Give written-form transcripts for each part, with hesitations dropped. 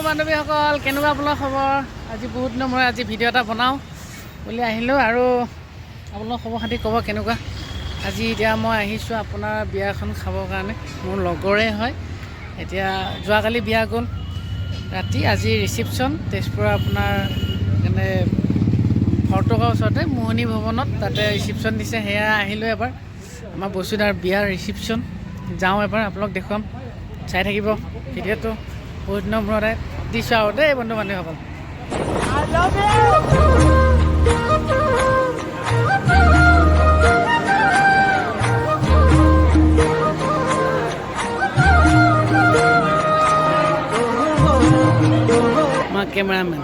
বান্ধৱীসকল কেনেকুৱা আপোনাৰ খবৰ আজি বহুত দিনৰ মই আজি ভিডিঅ' এটা বনাওঁ বুলি আহিলোঁ আৰু আপোনাৰ খবৰ খাতি ক'ব কেনেকুৱা আজি এতিয়া মই আহিছোঁ আপোনাৰ বিয়া এখন খাবৰ কাৰণে মোৰ লগৰে হয় এতিয়া যোৱাকালি বিয়া গ'ল ৰাতি আজি ৰিচিপশ্যন তেজপুৰৰ আপোনাৰ মানে ফৰ্টকৰ ওচৰতে মোহনী ভৱনত তাতে ৰিচিপশ্যন দিছে সেয়া আহিলোঁ এবাৰ আমাৰ বসুধাৰ বিয়াৰ ৰিচিপশ্যন যাওঁ এবাৰ আপোনালোক দেখুৱাম চাই থাকিব ভিডিঅ'টো বহুত দিনৰ মূৰত দিছোঁ আৰু দেই বন্ধু বান্ধৱীসকল মই কেমেৰামেন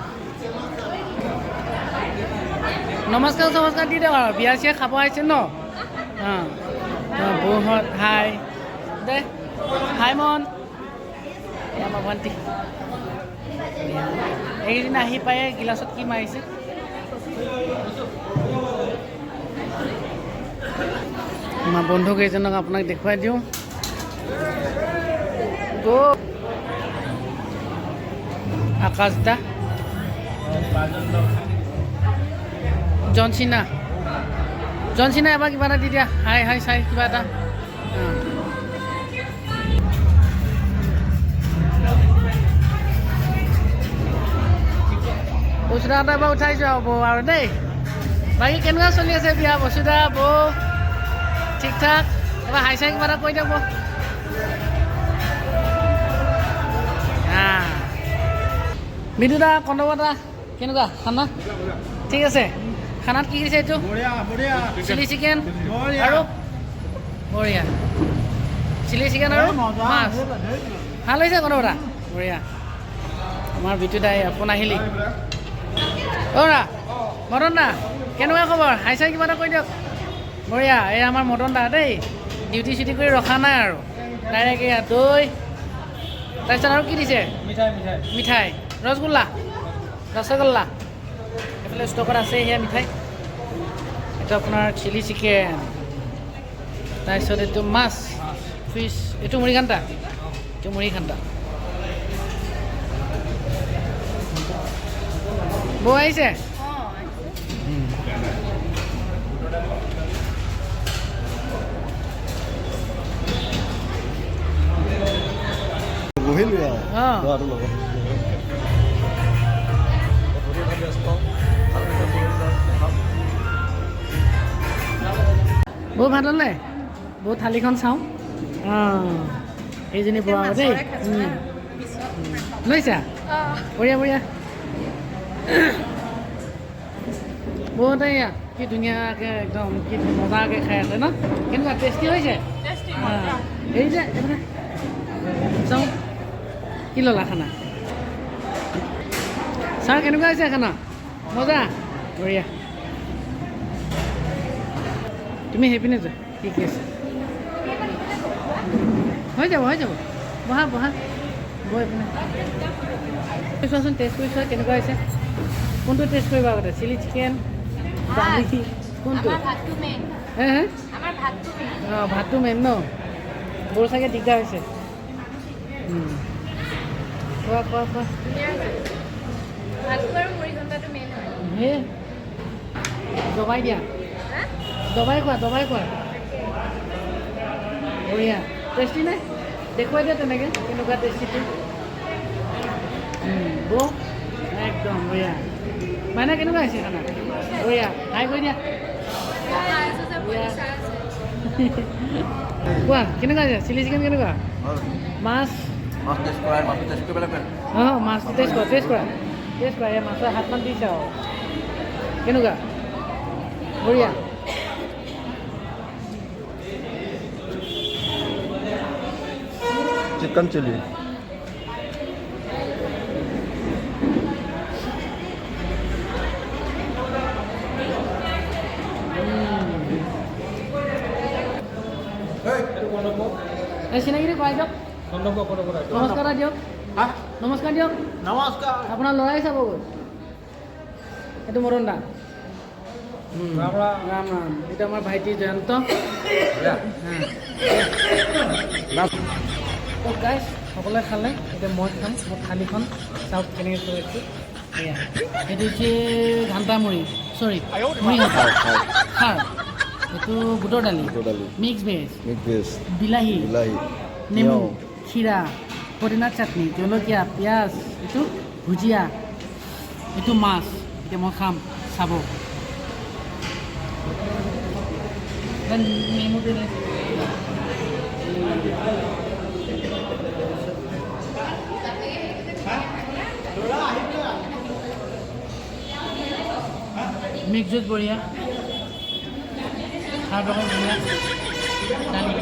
নমস্কাৰ চমস্কাৰ দি দিয়ক আৰু বিয়া চিয়া খাব আহিছে ন বৌহঁত হাই দে হাই মন আমাৰ ভণ্টি এইকেইদিন আহি পায়ে গিলাচত কি মাৰিছে আমাৰ বন্ধু কেইজনক আপোনাক দেখুৱাই দিওঁ আকাশ দা জনচিনা এবাৰ কিবা এটা দি দিয়া হাই হাই চাই কিবা এটা বসুধা এটা এবাৰ উঠাইছোঁ আৰু বৌ আৰু দেই বাকী কেনেকুৱা চলি আছে বিয়া বসুধা বৌ ঠিক ঠাক এবাৰ হাই চাই কিবা এটা কৈ দিয়ক বিদুদা কন্দবদা কেনেকুৱা খানা ঠিক আছে খানাত কি দিছে এইটো চিলি চিকেন আৰু বঢ়িয়া চিলি চিকেন আৰু মাছ ভাল হৈছে কন্দবদা বঢ়িয়া আমাৰ বিদুদাই আপোন আহিলি অ'ৰা মদন দা কেনেকুৱা খবৰ হাই চাই কিবা এটা কৈ দিয়ক বঢ়িয়া এই আমাৰ মদন দা দেই ডিউটি চিউটি কৰি ৰখা নাই আৰু ডাইৰেক্ট এয়া দৈ তাৰপিছত আৰু কি দিছে মিঠাই ৰসগোল্লা ৰসগোল্লা এইফালে ষ্টকত আছে সেয়া মিঠাই এইটো আপোনাৰ চিলি চিকেন তাৰপিছত এইটো মাছ ফিছ এইটো মুড়ি ঘাণ্টা বৌ আহিছে বৌ ভাত হ'লে বৌ থালিখন চাওঁ এইজনী বৌ আৰু দেই লৈছা বঢ়িয়া বঢ়িয়া বৌহঁতে এয়া কি ধুনীয়াকৈ একদম কি মজাকৈ খাই আছে ন কেনেকুৱা টেষ্টি হৈছে এই যে এইফালে চাওঁ কি ল'লা খানা ছাৰ কেনেকুৱা হৈছে খানা মজা বঢ়িয়া তুমি সেইপিনে যোৱা ঠিক আছে হৈ যাব বহা বৈ এইপিনে চোৱাচোন টেষ্ট কৰি চোৱা কেনেকুৱা হৈছে কোনটো টেষ্ট কৰিবা আগতে চিলি চিকেন দালি কোনটো হে ভাতটো মেইন ন বৰ চাগে দিগদাৰ হৈছে খোৱা হে দবাই দিয়া দবাই খোৱা বঢ়িয়া টেষ্টি নাই দেখুৱাই দিয়া তেনেকৈ কেনেকুৱা টেষ্টিটো বৌ একদম বঢ়িয়া মাইনা কেনেকুৱা হৈছে খানা বঢ়িয়া হাই কৰি দিয়া কোৱা কেনেকুৱা হৈছে চিলি চিকেন কেনেকুৱা মাছ মাছটো টেষ্ট কৰা এই মাছৰ হাতমান দিছে আৰু কেনেকুৱা বঢ়িয়া चिकन चिली চিনাকি কৰাই দিয়ক নমস্কাৰ দিয়ক নমস্কাৰ দিয়ক আপোনাৰ ল'ৰাই চাবগৈ এইটো মদন দা ৰাম ৰাম এইটো আমাৰ ভাইটি জয়ন্ত গাইছ সকলোৱে খালে এতিয়া মই খাম মই থালিখন চাওক কেনেকৈ কৰিছোঁ এয়া এইটো হৈছে ঘাণ্টামুড়ি চৰি মুড়ি ঘাণ্টা খাৰ এইটো বুটৰ দালি মিক্স ভেজ বিলাহী নেমু খিৰা পদিনাৰ চাটনি জলকীয়া পিঁয়াজ এইটো ভুজিয়া এইটো মাছ এতিয়া মই খাম চাব নেমু দিলে মিক্স জুচ বঢ়িয়া খাৰ ৰকম ধুনীয়া দালি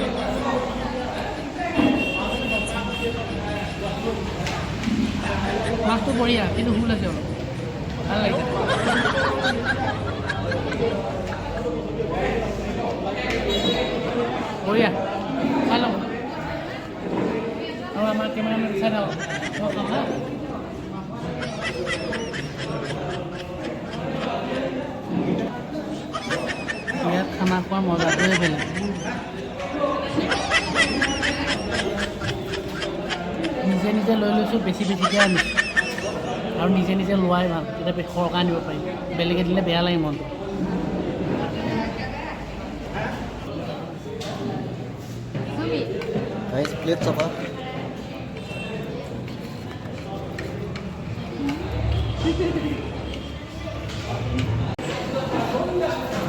মাছটো বঢ়িয়া কিন্তু ভুল আছে অলপ ভাল লাগিছে বঢ়িয়া খাই লওঁ আৰু আমাৰ কেমেৰামেন চাই থাকক মই খাওঁ হা ইয়াত খানা খোৱাৰ মজাটোৱে বেলেগ নিজে নিজে লৈ লৈছোঁ বেছি বেছিকৈ আনিছোঁ আৰু নিজে নিজে লোৱাই ভাল তেতিয়া সৰহকৈ আনিব পাৰিম বেলেগে দিলে বেয়া লাগে মনটো প্লেট চাবা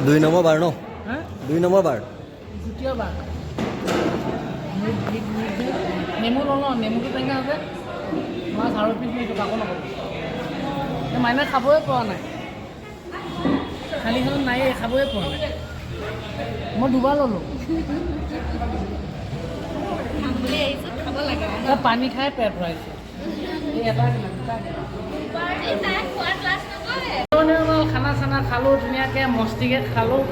2 নম্বৰ বাৰ ন 2 নম্বৰ বাৰ দ্বিতীয় বাৰ নেমু লওঁ ন নেমুটো টেঙা আছে মাছ আৰু পিছ নিছোঁ কাকো নকৰোঁ মাইনা খাবই পৰা নাই খালীখনত নায়েই খাবই পৰা নাই মই দুবাৰ ল'লোঁ পানী খাই পেট ভৰাইছোঁ খানা চানা খালোঁ ধুনীয়াকৈ মস্তিকৈ খালোঁ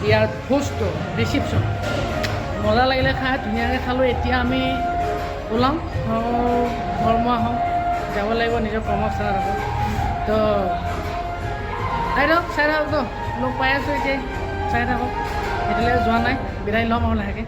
ইয়াৰ ভোজটো ৰিচিপশ্যন মজা লাগিলে খাই ধুনীয়াকৈ খালোঁ এতিয়া আমি ওলাম ধৰ্ম আহোঁ যাব লাগিব নিজৰ কৰ্মস্থানত আকৌ তো চাই থাকক তো লগ পাই আছোঁ এতিয়া চাই থাকক এতিয়ালৈকে যোৱা নাই বিদায় ল'ম আৰু লাহেকৈ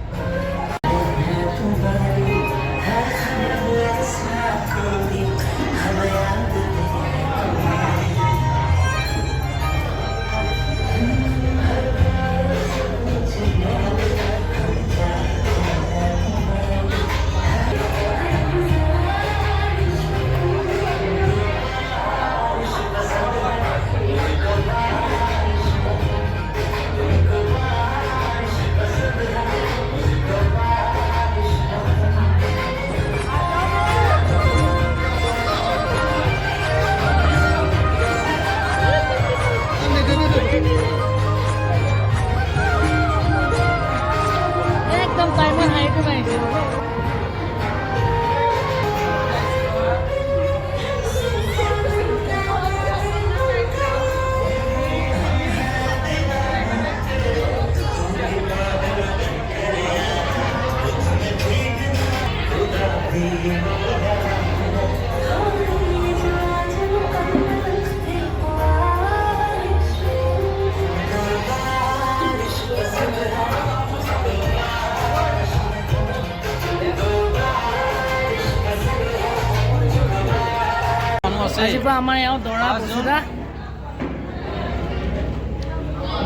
আজিৰ পৰা আমাৰ ইয়াত দৰা বসুধা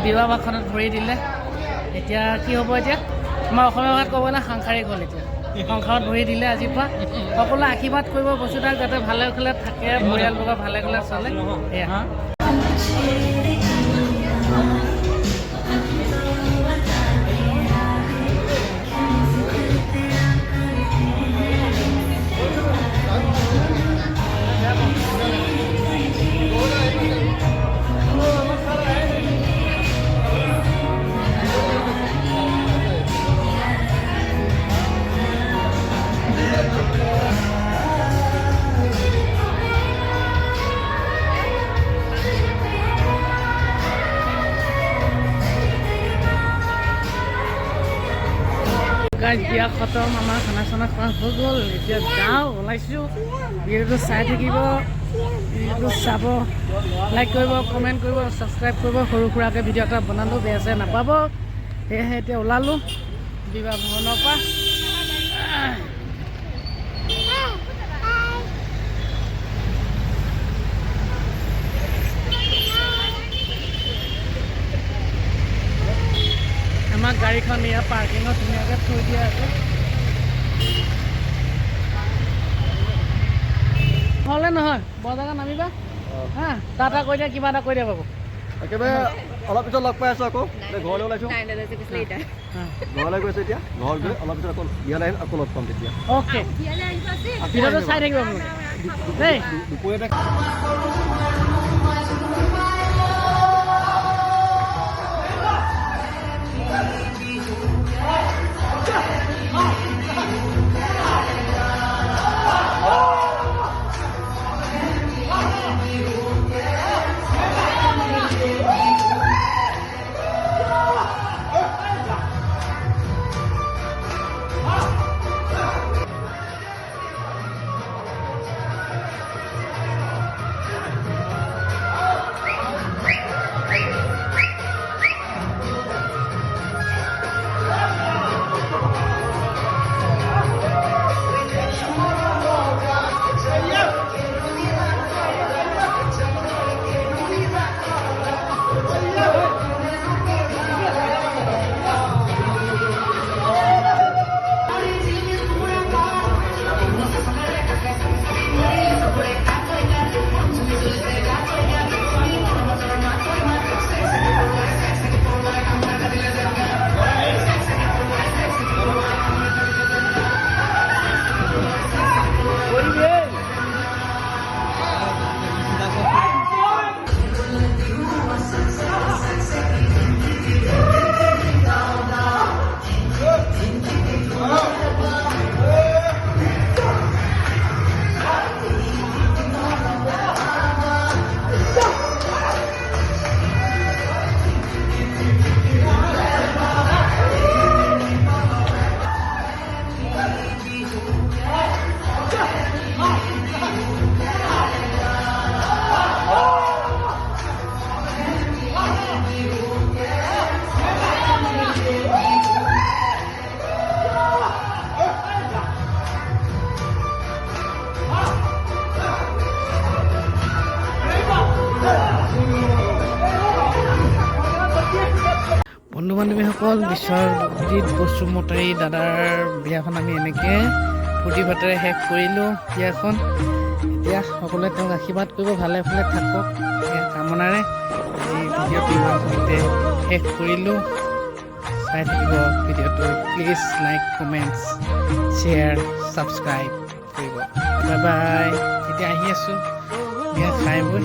বিবাহ ভাষণত ভৰি দিলে এতিয়া কি হ'ব এতিয়া আমাৰ অসমীয়া ভাষাত ক'ব না সাংসাৰিক হ'ল এতিয়া সংসাৰত ভৰি দিলে আজিৰ পৰা সকলোৱে আশীৰ্বাদ কৰিব বসুধাক যাতে ভালে খেলে থাকে পৰিয়ালবোৰক ভালে খেলে চলে এয়া বিয়া খতম আমাৰ খানা চানা খোৱা হৈ গ'ল এতিয়া যাওঁ ওলাইছোঁ বিয়াটো চাই থাকিব ভিডিঅ'টো চাব, লাইক কৰিব, কমেণ্ট কৰিব, ছাবস্ক্ৰাইব কৰিব। সৰু সুৰাকৈ ভিডিঅ' এটা বনালোঁ, বেয়া চেয়া নাপাব। সেয়েহে এতিয়া ওলালোঁ বিবাহ ভৱনৰ পৰা। আমাৰ গাড়ীখন ইয়াৰ পাৰ্কিঙত ধুনীয়াকৈ থৈ দিয়া আছে। হ'লে নহয় বজাৰত নামিবা হা, টাটা কৈ দিয়া, কিবা এটা কৈ দিয়া বাবু। একেবাৰে অলপ পিছত লগ পাই আছোঁ আকৌ ঘৰলৈ ওলাইছোঁ। ঘৰলৈ গৈছোঁ এতিয়া, ঘৰত গৈ অলপ পিছত আকৌ বিয়ালৈ আহিম, আকৌ লগ পাম তেতিয়া। অ'কে, ভিডিঅ'টো চাই থাকিব আপোনালোকে দেই। দুপৰীয়া বন্ধু বান্ধৱীসকল, বিশ্বজিৎ বসুমতাৰী দাদাৰ বিয়াখন আমি এনেকৈ ফূৰ্তি ফাৰ্তাৰে শেষ কৰিলোঁ বিয়াখন। এতিয়া সকলোৱে তেওঁক আশীৰ্বাদ কৰিব, ভালে ভালে থাকক সেয়া কামনাৰে আজি ভিডিঅ'টো ইমানখিনিতে শেষ কৰিলোঁ। চাই থাকিব ভিডিঅ'টো, please like, comments, share, subscribe কৰিব। বাই বাই। এতিয়া আহি আছোঁ বিয়া খাই বৈ।